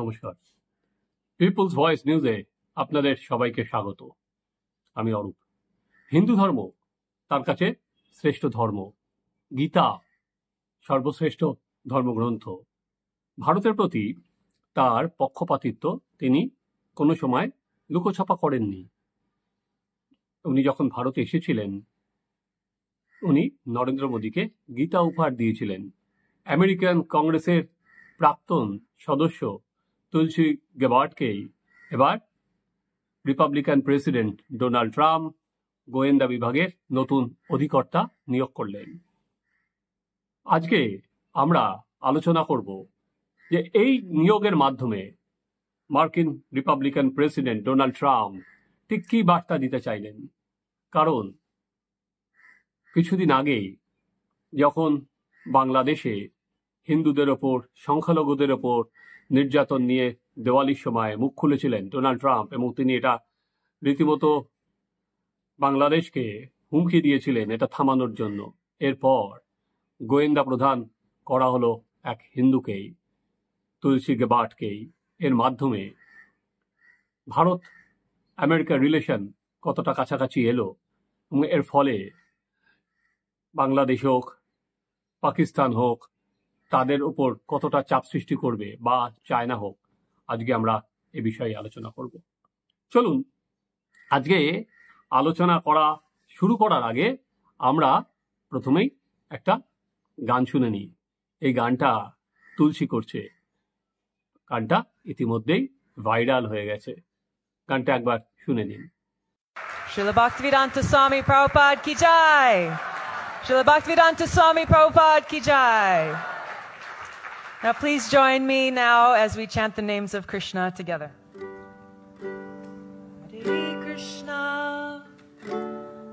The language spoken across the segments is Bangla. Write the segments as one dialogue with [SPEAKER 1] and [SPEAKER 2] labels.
[SPEAKER 1] নমস্কার, পিপলস ভয়েস নিউজে আপনাদের সবাইকে স্বাগত। আমি অরূপ। হিন্দু ধর্ম তার কাছে শ্রেষ্ঠ ধর্ম, গীতা সর্বশ্রেষ্ঠ ধর্মগ্রন্থ। ভারতের প্রতি তার পক্ষপাতিত্ব তিনি কোনো সময় লুকোছাপা করেননি। উনি যখন ভারতে এসেছিলেন উনি নরেন্দ্র মোদীকে গীতা উপহার দিয়েছিলেন। আমেরিকান কংগ্রেসের প্রাক্তন সদস্য তুলসী গেবার্ডকেই এবার রিপাবলিকান প্রেসিডেন্ট ডোনাল্ড ট্রাম্প গোয়েন্দা বিভাগের নতুন অধিকর্তা নিয়োগ করলেন। আজকে আমরা আলোচনা করব যে এই নিয়োগের মাধ্যমে মার্কিন রিপাবলিকান প্রেসিডেন্ট ডোনাল্ড ট্রাম্প ঠিক কী বার্তা দিতে চাইলেন। কারণ কিছুদিন আগেই যখন বাংলাদেশে হিন্দুদের ওপর, সংখ্যালঘুদের ওপর নির্যাতন নিয়ে দেওয়ালির সময় মুখ খুলেছিলেন ডোনাল্ড ট্রাম্প, এবং তিনি এটা রীতিমতো বাংলাদেশকে হুমকি দিয়েছিলেন এটা থামানোর জন্য। এরপর গোয়েন্দা প্রধান করা হলো এক হিন্দুকেই, তুলসী গেবার্ডকেই। এর মাধ্যমে ভারত আমেরিকার রিলেশন কতটা কাছাকাছি এলো, এবং এর ফলে বাংলাদেশ হোক, পাকিস্তান হোক, তাদের উপর কতটা চাপ সৃষ্টি করবে, বা চায়না হোক, আজকে আমরা এ বিষয়ে আলোচনা করব। চলুন আজকে আলোচনা শুরু করার আগে আমরা প্রথমেই একটা গান শুনে নিই। এই গানটা তুলসী করছে, গানটা ইতিমধ্যেই ভাইরাল হয়ে গেছে। গানটা একবার শুনে নিন।
[SPEAKER 2] Srila Bhaktivedanta Swami Prabhupada ki jai. Srila Bhaktivedanta Swami Prabhupada ki jai. Now please join me now as we chant the names of Krishna together. Hare Krishna,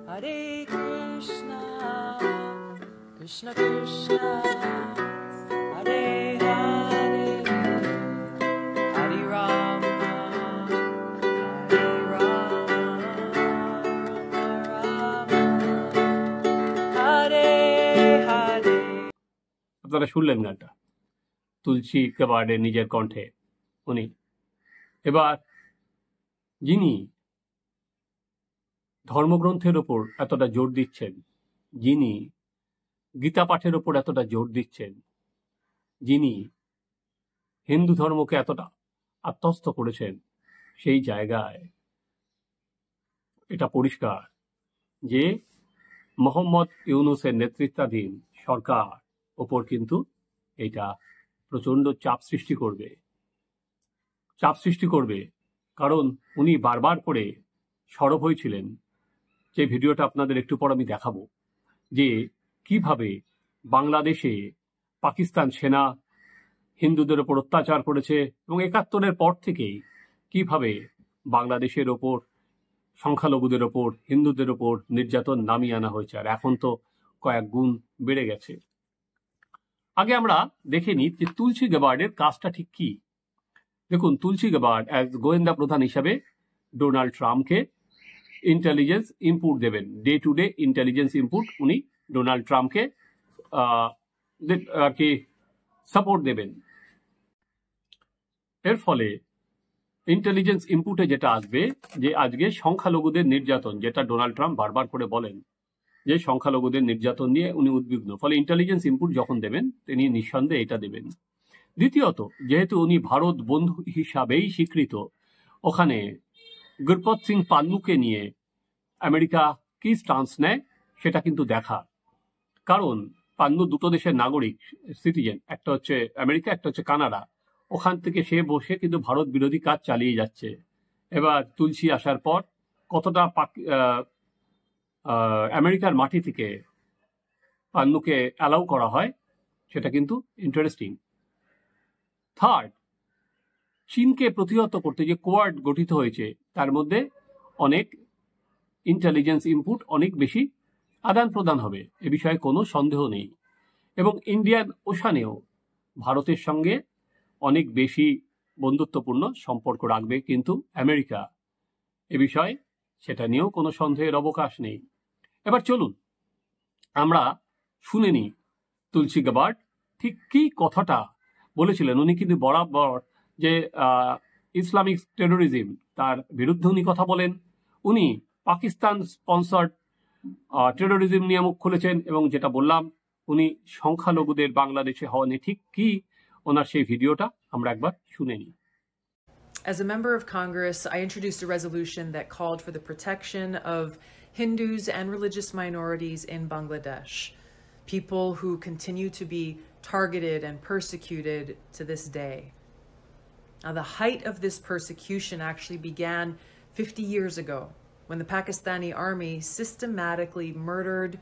[SPEAKER 2] Hare Krishna, Krishna Krishna, Hare Hare, Hare Rama, Hare Rama, Rama Rama, Hare Hare.
[SPEAKER 1] আপনারা শুনলেন গানটা তুলসী গেবার্ডের নিজের কণ্ঠে। উনি এবার যিনি ধর্মগ্রন্থের ওপর এতটা জোর দিচ্ছেন, যিনি গীতা পাঠের ওপর এতটা জোর দিচ্ছেন, যিনি হিন্দু ধর্মকে এতটা আত্মস্থ করেছেন, সেই জায়গায় এটা পরিষ্কার যে মোহাম্মদ ইউনূসের নেতৃত্বাধীন সরকার ওপর কিন্তু এটা প্রচণ্ড চাপ সৃষ্টি করবে। কারণ উনি বারবার করে সরব হয়েছিলেন, যে ভিডিওটা আপনাদের একটু পর আমি দেখাবো, যে কিভাবে বাংলাদেশে পাকিস্তান সেনা হিন্দুদের ওপর অত্যাচার করেছে, এবং ৭১-এর পর থেকেই কিভাবে বাংলাদেশের ওপর, সংখ্যালঘুদের ওপর, হিন্দুদের ওপর নির্যাতন নামিয়ে আনা হয়েছে, আর এখন তো কয়েক গুণ বেড়ে গেছে। আগে আমরা দেখে নিই যে তুলসী গেবার্ডের কাজটা ঠিক কি। দেখুন, তুলসী গেবার্ড অ্যাজ গোয়েন্দা প্রধান হিসাবে ডোনাল্ড ট্রাম্পকে ইন্টেলিজেন্স ইনপুট দেবেন, day to day intelligence input উনি ডোনাল্ড ট্রাম্পকে আর কি সাপোর্ট দেবেন। এর ফলে ইন্টেলিজেন্স ইনপুটে যেটা আসবে, যে আজকে সংখ্যালঘুদের নির্যাতন, যেটা ডোনাল্ড ট্রাম্প বারবার করে বলেন যে সংখ্যালঘুদের নির্যাতন নিয়ে উনি উদ্বিগ্ন, ফলে ইন্টেলিজেন্স ইনপুট যখন দেবেন তিনি নিঃসন্দেহে এটা দেবেন। দ্বিতীয়ত, যেহেতু উনি ভারত বন্ধু হিসাবেই স্বীকৃত, ওখানে গুরপত সিং পান্নুকে নিয়ে আমেরিকা কি স্টান্স নেয় সেটা কিন্তু দেখা। কারণ পান্নু দুটো দেশের নাগরিক, সিটিজেন, একটা হচ্ছে আমেরিকা, একটা হচ্ছে কানাডা। ওখান থেকে সে বসে কিন্তু ভারত বিরোধী কাজ চালিয়ে যাচ্ছে। এবার তুলসী আসার পর কতটা আমেরিকার মাটি থেকে পান্নুকে অ্যালাউ করা হয় সেটা কিন্তু ইন্টারেস্টিং। থার্ড, চীনকে প্রতিহত করতে যে কোয়াড গঠিত হয়েছে, তার মধ্যে অনেক ইন্টেলিজেন্স ইনপুট অনেক বেশি আদান প্রদান হবে, এ বিষয়ে কোনো সন্দেহ নেই। এবং ইন্ডিয়ান ওশানেও ভারতের সঙ্গে অনেক বেশি বন্ধুত্বপূর্ণ সম্পর্ক রাখবে কিন্তু আমেরিকা, এ বিষয়ে সেটা নিয়েও কোনো সন্দেহের অবকাশ নেই। এবার চলুন আমরা শুনে নিই তুলসী গেবার্ড ঠিক কি কথাটা বলেছিলেন। উনি কিন্তু বরাবর যে ইসলামিক টেরোরিজম তার বিরুদ্ধে উনি কথা বলেন। উনি পাকিস্তান স্পন্সর্ড টেরোরিজম নিয়ে মুখ খুলেছেন, এবং যেটা বললাম উনি সংখ্যালঘুদের বাংলাদেশে হওয়া নিয়ে ঠিক কি, ওনার সেই ভিডিওটা আমরা একবার শুনে নিই।
[SPEAKER 2] As a member of Congress, I introduced a resolution that called for the protection of Hindus and religious minorities in Bangladesh, people who continue to be targeted and persecuted to this day. Now, the height of this persecution actually began 50 years ago, when the Pakistani army systematically murdered,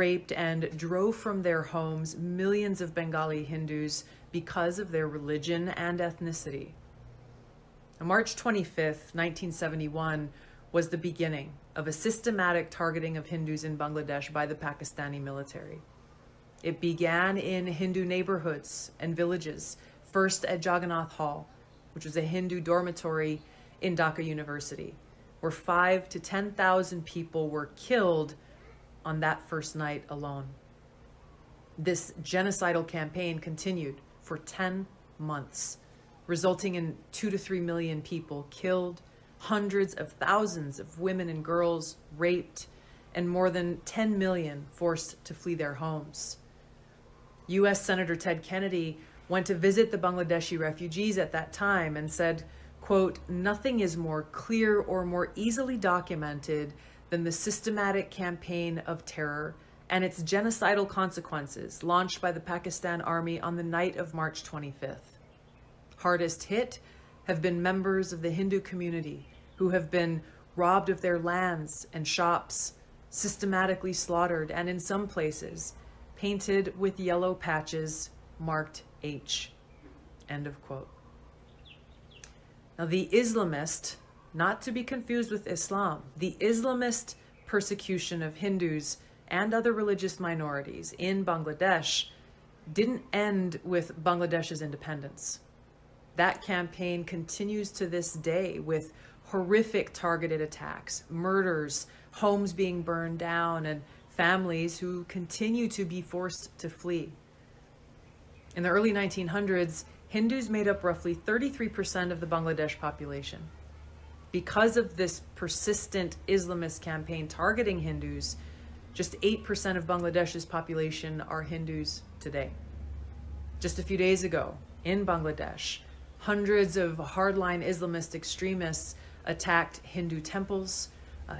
[SPEAKER 2] raped, and drove from their homes millions of Bengali Hindus because of their religion and ethnicity. On March 25th, 1971, was the beginning of a systematic targeting of Hindus in Bangladesh by the Pakistani military. It began in Hindu neighborhoods and villages, first at Jagannath Hall, which was a Hindu dormitory in Dhaka University, where 5,000 to 10,000 people were killed on that first night alone. This genocidal campaign continued for 10 months, resulting in 2 to 3 million people killed, hundreds of thousands of women and girls raped, and more than 10 million forced to flee their homes. U.S. Senator Ted Kennedy went to visit the Bangladeshi refugees at that time and said, quote, "Nothing is more clear or more easily documented than the systematic campaign of terror and its genocidal consequences launched by the Pakistan Army on the night of March 25th. Hardest hit have been members of the Hindu community who have been robbed of their lands and shops, systematically slaughtered, and in some places painted with yellow patches marked H." End of quote. Now, the Islamist, not to be confused with Islam, the Islamist persecution of Hindus and other religious minorities in Bangladesh didn't end with Bangladesh's independence. That campaign continues to this day with horrific targeted attacks, murders, homes being burned down, and families who continue to be forced to flee. In the early 1900s, Hindus made up roughly 33% of the Bangladesh population. Because of this persistent Islamist campaign targeting Hindus, just 8% of Bangladesh's population are Hindus today. Just a few days ago, in Bangladesh, hundreds of hardline Islamist extremists attacked Hindu temples,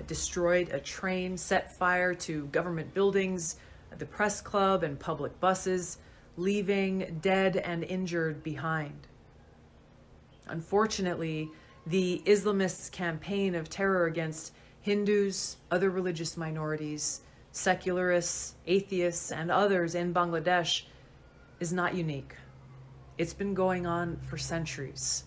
[SPEAKER 2] destroyed a train, set fire to government buildings, the press club, and public buses, leaving dead and injured behind. Unfortunately, the Islamists' campaign of terror against Hindus, other religious minorities, secularists, atheists, and others in Bangladesh is not unique. It's been going on for centuries.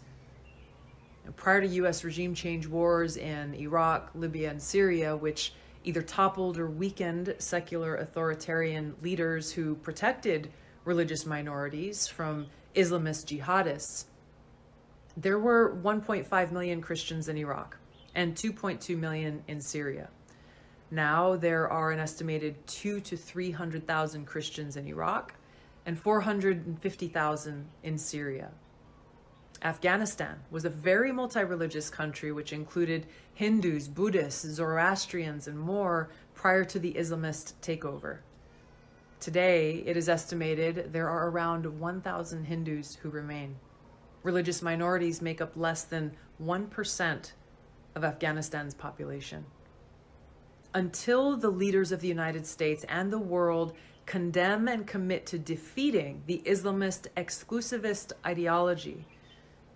[SPEAKER 2] Prior to U.S. regime change wars in Iraq, Libya, and Syria, which either toppled or weakened secular authoritarian leaders who protected religious minorities from Islamist jihadists, there were 1.5 million Christians in Iraq and 2.2 million in Syria. Now there are an estimated 200,000 to 300,000 Christians in Iraq and 450,000 in Syria. Afghanistan was a very multi-religious country which included Hindus, Buddhists, Zoroastrians, and more prior to the Islamist takeover. Today, it is estimated there are around 1,000 Hindus who remain. Religious minorities make up less than 1% of Afghanistan's population. Until the leaders of the United States and the world condemn and commit to defeating the Islamist exclusivist ideology,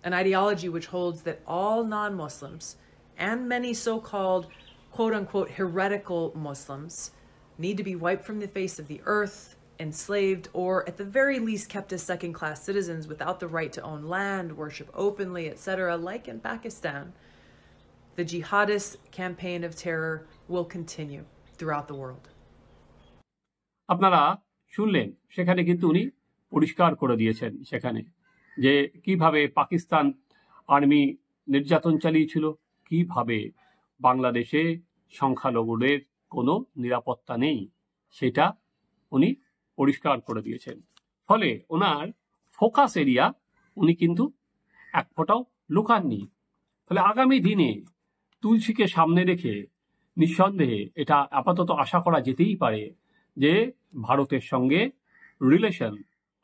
[SPEAKER 2] an ideology which holds that all non-Muslims and many so-called quote-unquote heretical Muslims need to be wiped from the face of the earth, enslaved, or at the very least kept as second-class citizens without the right to own land, worship openly, etc., like in Pakistan, the jihadist campaign of terror will continue throughout the world.
[SPEAKER 1] আপনারা শুনলেন, সেখানে কিন্তু উনি পরিষ্কার করে দিয়েছেন সেখানে যে কিভাবে পাকিস্তান আর্মি নির্যাতন চালিয়েছিল, কিভাবে বাংলাদেশে সংখ্যালঘুদের কোনো নিরাপত্তা নেই, সেটা উনি পরিষ্কার করে দিয়েছেন। ফলে ওনার ফোকাস এরিয়া উনি কিন্তু এক ফোঁটাও লুকাননি। ফলে আগামী দিনে তুলসীকে সামনে রেখে নিঃসন্দেহে এটা আপাতত আশা করা যেতেই পারে যে ভারতের সঙ্গে রিলেশন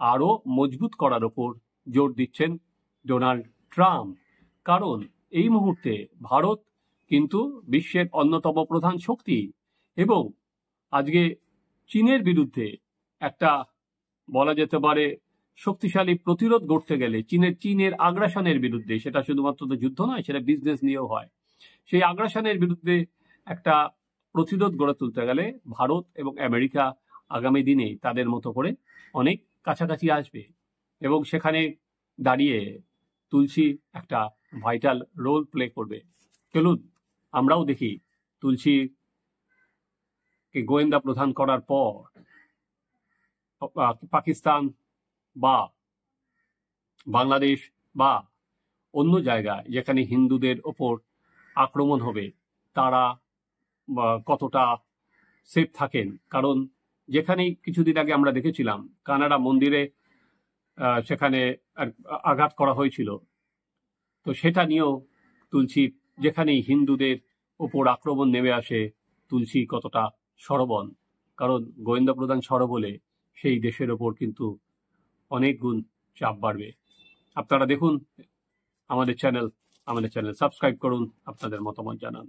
[SPEAKER 1] আরও মজবুত করার ওপর জোর দিচ্ছেন ডোনাল্ড ট্রাম্প। কারণ এই মুহূর্তে ভারত কিন্তু বিশ্বের অন্যতম প্রধান শক্তি এবং আজকে চীনের বিরুদ্ধে একটা বলা যেতে পারে শক্তিশালী প্রতিরোধ গড়তে গেলে চীনের আগ্রাসনের বিরুদ্ধে, সেটা শুধুমাত্র তো যুদ্ধ নয়, সেটা বিজনেস নিয়েও হয়, সেই আগ্রাসনের বিরুদ্ধে একটা প্রতিরোধ গড়ে তুলতে গেলে ভারত এবং আমেরিকা আগামী দিনে তাদের মতো করে অনেক কাছাকাছি আসবে এবং সেখানে দাঁড়িয়ে তুলসী একটা ভাইটাল রোল প্লে করবে। চলুন আমরাও দেখি তুলসীকে গোয়েন্দা প্রধান করার পর পাকিস্তান বা বাংলাদেশ বা অন্য জায়গায় যেখানে হিন্দুদের ওপর আক্রমণ হবে তারা কতটা সেফ থাকেন। কারণ যেখানেই কিছুদিন আগে আমরা দেখেছিলাম কানাডা মন্দিরে সেখানে আঘাত করা হয়েছিল, তো সেটা নিয়েও তুলসী যেখানেই হিন্দুদের ওপর আক্রমণ নেমে আসে তুলসী কতটা সরবন, কারণ গোয়েন্দা প্রধান সরব হলে সেই দেশের ওপর কিন্তু অনেক গুণ চাপ বাড়বে। আপনারা দেখুন আমাদের চ্যানেল সাবস্ক্রাইব করুন, আপনাদের মতামত জানান।